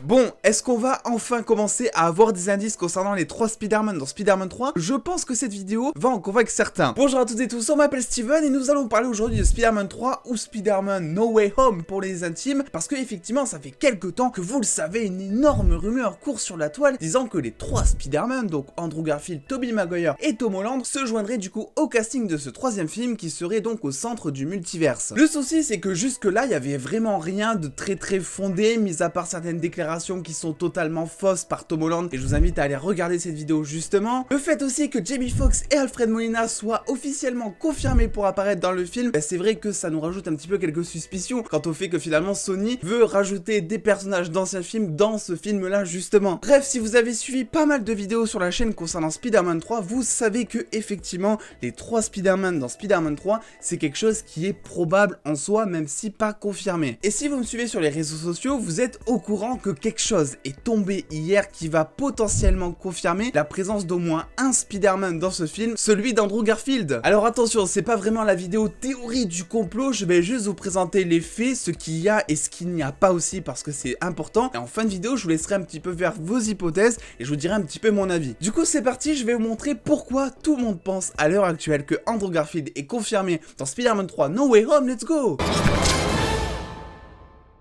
Bon, est-ce qu'on va enfin commencer à avoir des indices concernant les 3 Spider-Man dans Spider-Man 3? Je pense que cette vidéo va en convaincre certains. Bonjour à toutes et tous, on m'appelle Steven et nous allons parler aujourd'hui de Spider-Man 3 ou Spider-Man No Way Home pour les intimes, parce que effectivement ça fait quelques temps que vous le savez, une énorme rumeur court sur la toile disant que les 3 Spider-Man, donc Andrew Garfield, Tobey Maguire et Tom Holland, se joindraient du coup au casting de ce 3e film qui serait donc au centre du multiverse. Le souci c'est que jusque là il y avait vraiment rien de très fondé, mis à part certaines déclarations qui sont totalement fausses par Tom Holland, et je vous invite à aller regarder cette vidéo justement. Le fait aussi que Jamie Foxx et Alfred Molina soient officiellement confirmés pour apparaître dans le film, c'est vrai que ça nous rajoute un petit peu quelques suspicions quant au fait que finalement Sony veut rajouter des personnages d'anciens films dans ce film là justement. Bref, si vous avez suivi pas mal de vidéos sur la chaîne concernant Spider-Man 3, vous savez que effectivement les 3 Spider-Man dans Spider-Man 3 c'est quelque chose qui est probable en soi, même si pas confirmé. Et si vous me suivez sur les réseaux sociaux, vous êtes au courant que quelque chose est tombé hier qui va potentiellement confirmer la présence d'au moins un Spider-Man dans ce film, celui d'Andrew Garfield. Alors attention, c'est pas vraiment la vidéo théorie du complot, je vais juste vous présenter les faits, ce qu'il y a et ce qu'il n'y a pas aussi, parce que c'est important. Et en fin de vidéo, je vous laisserai un petit peu faire vos hypothèses et je vous dirai un petit peu mon avis. Du coup, c'est parti, je vais vous montrer pourquoi tout le monde pense à l'heure actuelle que Andrew Garfield est confirmé dans Spider-Man 3 No Way Home, let's go!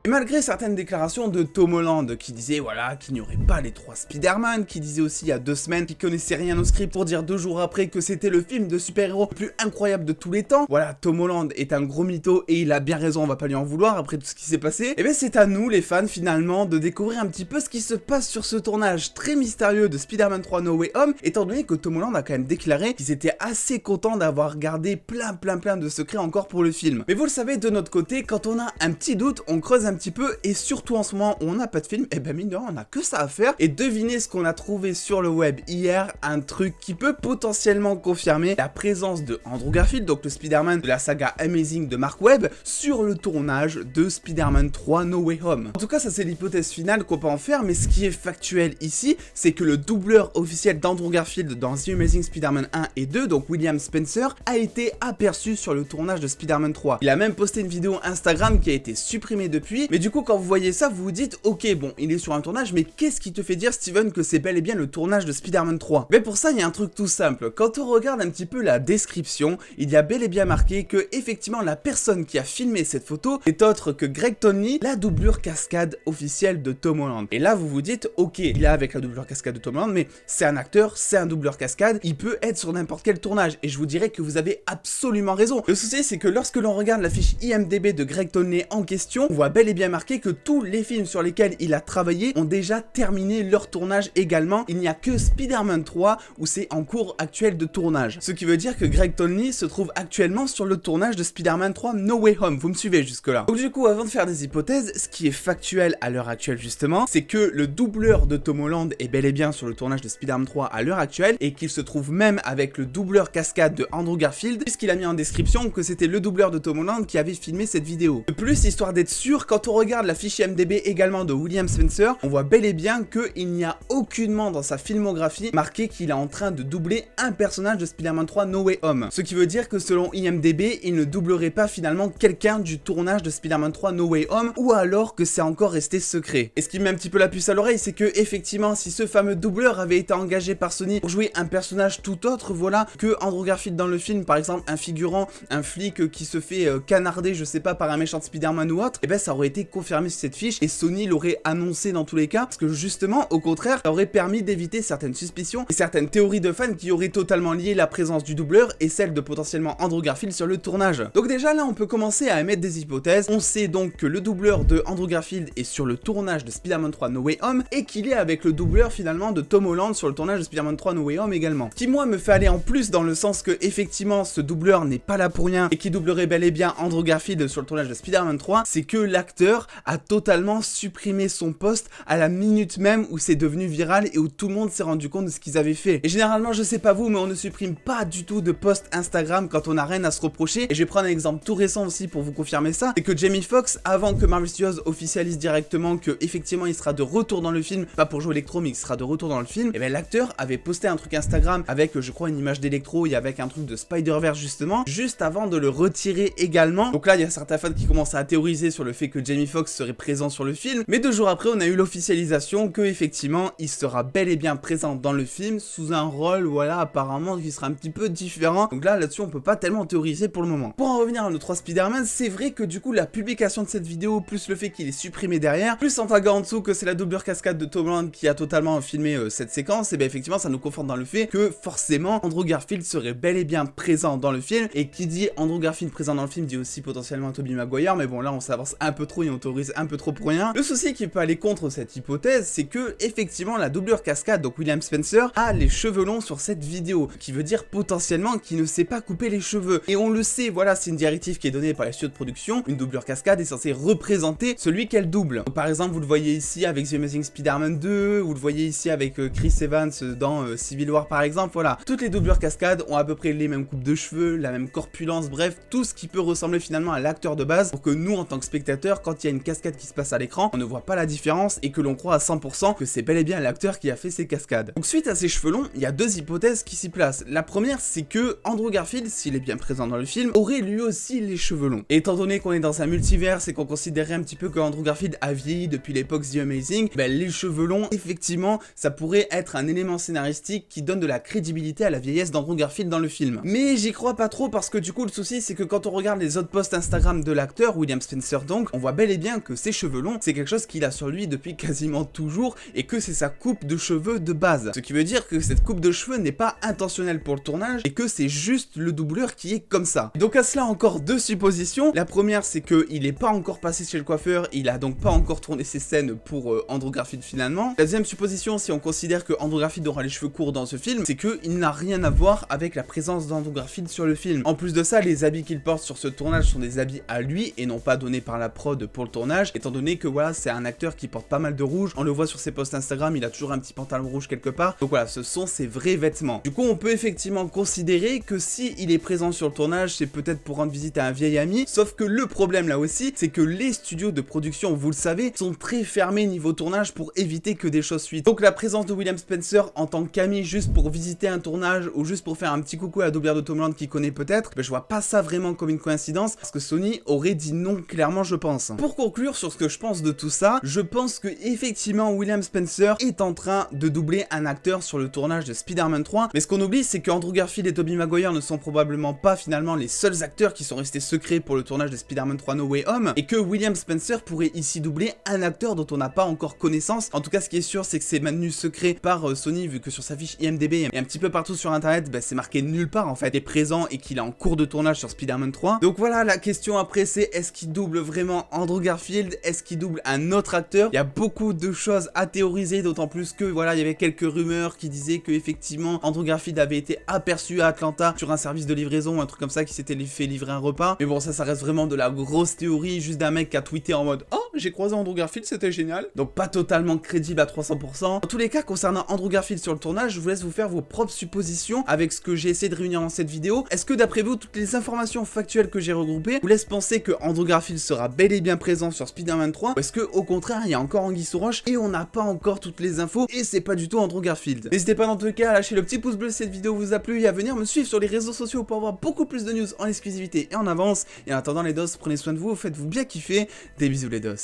Et malgré certaines déclarations de Tom Holland qui disait voilà qu'il n'y aurait pas les 3 Spider-Man, qui disait aussi il y a 2 semaines qu'il connaissait rien au script pour dire 2 jours après que c'était le film de super-héros le plus incroyable de tous les temps. Voilà, Tom Holland est un gros mytho et il a bien raison, on va pas lui en vouloir après tout ce qui s'est passé. Et bien c'est à nous les fans finalement de découvrir un petit peu ce qui se passe sur ce tournage très mystérieux de Spider-Man 3 No Way Home, étant donné que Tom Holland a quand même déclaré qu'ils étaient assez contents d'avoir gardé plein de secrets encore pour le film. Mais vous le savez, de notre côté, quand on a un petit doute, on creuse un petit peu, et surtout en ce moment où on n'a pas de film, et ben mine de rien on a que ça à faire. Et devinez ce qu'on a trouvé sur le web hier, un truc qui peut potentiellement confirmer la présence de Andrew Garfield, donc le Spider-Man de la saga Amazing de Mark Webb, sur le tournage de Spider-Man 3 No Way Home. En tout cas ça c'est l'hypothèse finale qu'on peut en faire, mais ce qui est factuel ici, c'est que le doubleur officiel d'Andrew Garfield dans The Amazing Spider-Man 1 et 2, donc William Spencer, a été aperçu sur le tournage de Spider-Man 3. Il a même posté une vidéo Instagram qui a été supprimée depuis, mais du coup quand vous voyez ça, vous vous dites ok bon il est sur un tournage, mais qu'est-ce qui te fait dire Steven que c'est bel et bien le tournage de Spider-Man 3? Mais pour ça il y a un truc tout simple, quand on regarde un petit peu la description, il y a bel et bien marqué que effectivement la personne qui a filmé cette photo est autre que Greg Townley, la doublure cascade officielle de Tom Holland. Et là vous vous dites ok il est avec la doublure cascade de Tom Holland, mais c'est un acteur, c'est un doubleur cascade, il peut être sur n'importe quel tournage, et je vous dirais que vous avez absolument raison. Le souci c'est que lorsque l'on regarde la fiche IMDb de Greg Townley en question, on voit bel et bien marqué que tous les films sur lesquels il a travaillé ont déjà terminé leur tournage également. Il n'y a que Spider-Man 3 où c'est en cours actuel de tournage. Ce qui veut dire que Greg Townley se trouve actuellement sur le tournage de Spider-Man 3 No Way Home. Vous me suivez jusque là? Donc du coup, avant de faire des hypothèses, ce qui est factuel à l'heure actuelle justement, c'est que le doubleur de Tom Holland est bel et bien sur le tournage de Spider-Man 3 à l'heure actuelle, et qu'il se trouve même avec le doubleur cascade de Andrew Garfield, puisqu'il a mis en description que c'était le doubleur de Tom Holland qui avait filmé cette vidéo. De plus, histoire d'être sûr, quand on regarde la fiche IMDb également de William Spencer, on voit bel et bien qu'il n'y a aucunement dans sa filmographie marqué qu'il est en train de doubler un personnage de Spider-Man 3 No Way Home. Ce qui veut dire que selon IMDb, il ne doublerait pas finalement quelqu'un du tournage de Spider-Man 3 No Way Home, ou alors que c'est encore resté secret. Et ce qui me met un petit peu la puce à l'oreille, c'est que effectivement, si ce fameux doubleur avait été engagé par Sony pour jouer un personnage tout autre, voilà, que Andrew Garfield dans le film, par exemple un figurant, un flic qui se fait canarder, je sais pas, par un méchant de Spider-Man ou autre, et ben ça aurait été confirmé sur cette fiche, et Sony l'aurait annoncé dans tous les cas, parce que justement, au contraire, ça aurait permis d'éviter certaines suspicions et certaines théories de fans qui auraient totalement lié la présence du doubleur et celle de potentiellement Andrew Garfield sur le tournage. Donc déjà là, on peut commencer à émettre des hypothèses. On sait donc que le doubleur de Andrew Garfield est sur le tournage de Spider-Man 3 No Way Home, et qu'il est avec le doubleur finalement de Tom Holland sur le tournage de Spider-Man 3 No Way Home également. Ce qui moi me fait aller en plus dans le sens que effectivement ce doubleur n'est pas là pour rien et qui doublerait bel et bien Andrew Garfield sur le tournage de Spider-Man 3, c'est que l'acteur a totalement supprimé son post à la minute même où c'est devenu viral et où tout le monde s'est rendu compte de ce qu'ils avaient fait. Et généralement, je sais pas vous, mais on ne supprime pas du tout de posts Instagram quand on a rien à se reprocher. Et je vais prendre un exemple tout récent aussi pour vous confirmer ça, c'est que Jamie Foxx, avant que Marvel Studios officialise directement que effectivement il sera de retour dans le film, pas pour jouer Electro mais il sera de retour dans le film, et bien l'acteur avait posté un truc Instagram avec je crois une image d'Electro et avec un truc de Spider-Verse justement, juste avant de le retirer également. Donc là il y a certains fans qui commencent à théoriser sur le fait que Jamie Foxx serait présent sur le film, mais 2 jours après on a eu l'officialisation que effectivement il sera bel et bien présent dans le film sous un rôle, voilà, apparemment qui sera un petit peu différent. Donc là-dessus on peut pas tellement théoriser pour le moment. Pour en revenir à nos 3 Spider-Man, c'est vrai que du coup la publication de cette vidéo, plus le fait qu'il est supprimé derrière, plus en taguant en dessous que c'est la doublure cascade de Tom Holland qui a totalement filmé cette séquence, et bien effectivement ça nous conforte dans le fait que forcément Andrew Garfield serait bel et bien présent dans le film, et qui dit Andrew Garfield présent dans le film dit aussi potentiellement Tobey Maguire, mais bon là on s'avance un peu trop et on théorise un peu trop pour rien. Le souci qui peut aller contre cette hypothèse, c'est que effectivement la doublure cascade, donc William Spencer, a les cheveux longs sur cette vidéo, qui veut dire potentiellement qu'il ne sait pas couper les cheveux, et on le sait, voilà, c'est une directive qui est donnée par les studios de production, une doublure cascade est censée représenter celui qu'elle double. Donc, par exemple vous le voyez ici avec The Amazing Spider-Man 2, vous le voyez ici avec Chris Evans dans Civil War par exemple, voilà. Toutes les doublures cascades ont à peu près les mêmes coupes de cheveux, la même corpulence, bref, tout ce qui peut ressembler finalement à l'acteur de base, pour que nous en tant que spectateurs, quand il y a une cascade qui se passe à l'écran, on ne voit pas la différence et que l'on croit à 100% que c'est bel et bien l'acteur qui a fait ces cascades. Donc suite à ces cheveux longs, il y a 2 hypothèses qui s'y placent. La première, c'est que Andrew Garfield, s'il est bien présent dans le film, aurait lui aussi les cheveux longs. Et étant donné qu'on est dans un multivers et qu'on considérait un petit peu que Andrew Garfield a vieilli depuis l'époque The Amazing, ben les cheveux longs, effectivement, ça pourrait être un élément scénaristique qui donne de la crédibilité à la vieillesse d'Andrew Garfield dans le film. Mais j'y crois pas trop parce que du coup le souci c'est que quand on regarde les autres posts Instagram de l'acteur, William Spencer donc, on voit bel et bien que ses cheveux longs, c'est quelque chose qu'il a sur lui depuis quasiment toujours et que c'est sa coupe de cheveux de base. Ce qui veut dire que cette coupe de cheveux n'est pas intentionnelle pour le tournage et que c'est juste le doubleur qui est comme ça. Donc à cela encore 2 suppositions. La première c'est qu'il n'est pas encore passé chez le coiffeur, il a donc pas encore tourné ses scènes pour Andrew Garfield finalement. La deuxième supposition, si on considère que Andrew Garfield aura les cheveux courts dans ce film, c'est qu'il n'a rien à voir avec la présence d'Andrew Garfield sur le film. En plus de ça, les habits qu'il porte sur ce tournage sont des habits à lui et non pas donnés par la prod pour le tournage, étant donné que voilà, c'est un acteur qui porte pas mal de rouge, on le voit sur ses posts Instagram, il a toujours un petit pantalon rouge quelque part, donc voilà, ce sont ses vrais vêtements. Du coup, on peut effectivement considérer que si il est présent sur le tournage, c'est peut-être pour rendre visite à un vieil ami, sauf que le problème là aussi, c'est que les studios de production, vous le savez, sont très fermés niveau tournage pour éviter que des choses suivent. Donc la présence de William Spencer en tant qu'ami juste pour visiter un tournage ou juste pour faire un petit coucou à la doublure de Tom Holland qui connaît peut-être, ben je vois pas ça vraiment comme une coïncidence parce que Sony aurait dit non clairement je pense. Pour conclure sur ce que je pense de tout ça, je pense que effectivement William Spencer est en train de doubler un acteur sur le tournage de Spider-Man 3, mais ce qu'on oublie c'est que Andrew Garfield et Tobey Maguire ne sont probablement pas finalement les seuls acteurs qui sont restés secrets pour le tournage de Spider-Man 3 No Way Home, et que William Spencer pourrait ici doubler un acteur dont on n'a pas encore connaissance. En tout cas ce qui est sûr c'est que c'est maintenu secret par Sony, vu que sur sa fiche IMDb et un petit peu partout sur internet, bah, c'est marqué nulle part en fait, il est présent et qu'il est en cours de tournage sur Spider-Man 3. Donc voilà, la question après c'est est-ce qu'il double vraiment Andrew Garfield, est-ce qu'il double un autre acteur? Il y a beaucoup de choses à théoriser, d'autant plus que voilà, il y avait quelques rumeurs qui disaient que effectivement Andrew Garfield avait été aperçu à Atlanta sur un service de livraison, un truc comme ça, qui s'était fait livrer un repas. Mais bon, ça reste vraiment de la grosse théorie, juste d'un mec qui a tweeté en mode oh, j'ai croisé Andrew Garfield, c'était génial. Donc pas totalement crédible à 300%. Dans tous les cas, concernant Andrew Garfield sur le tournage, je vous laisse vous faire vos propres suppositions avec ce que j'ai essayé de réunir dans cette vidéo. Est-ce que d'après vous, toutes les informations factuelles que j'ai regroupées vous laissent penser que Andrew Garfield sera bel et bien présent sur Spider-Man 3, ou est-ce que au contraire, il y a encore anguille sous roche et on n'a pas encore toutes les infos et c'est pas du tout Andrew Garfield? N'hésitez pas dans tous les cas à lâcher le petit pouce bleu si cette vidéo vous a plu et à venir me suivre sur les réseaux sociaux pour avoir beaucoup plus de news en exclusivité et en avance. Et en attendant les dos, prenez soin de vous, faites-vous bien kiffer. Des bisous les dos.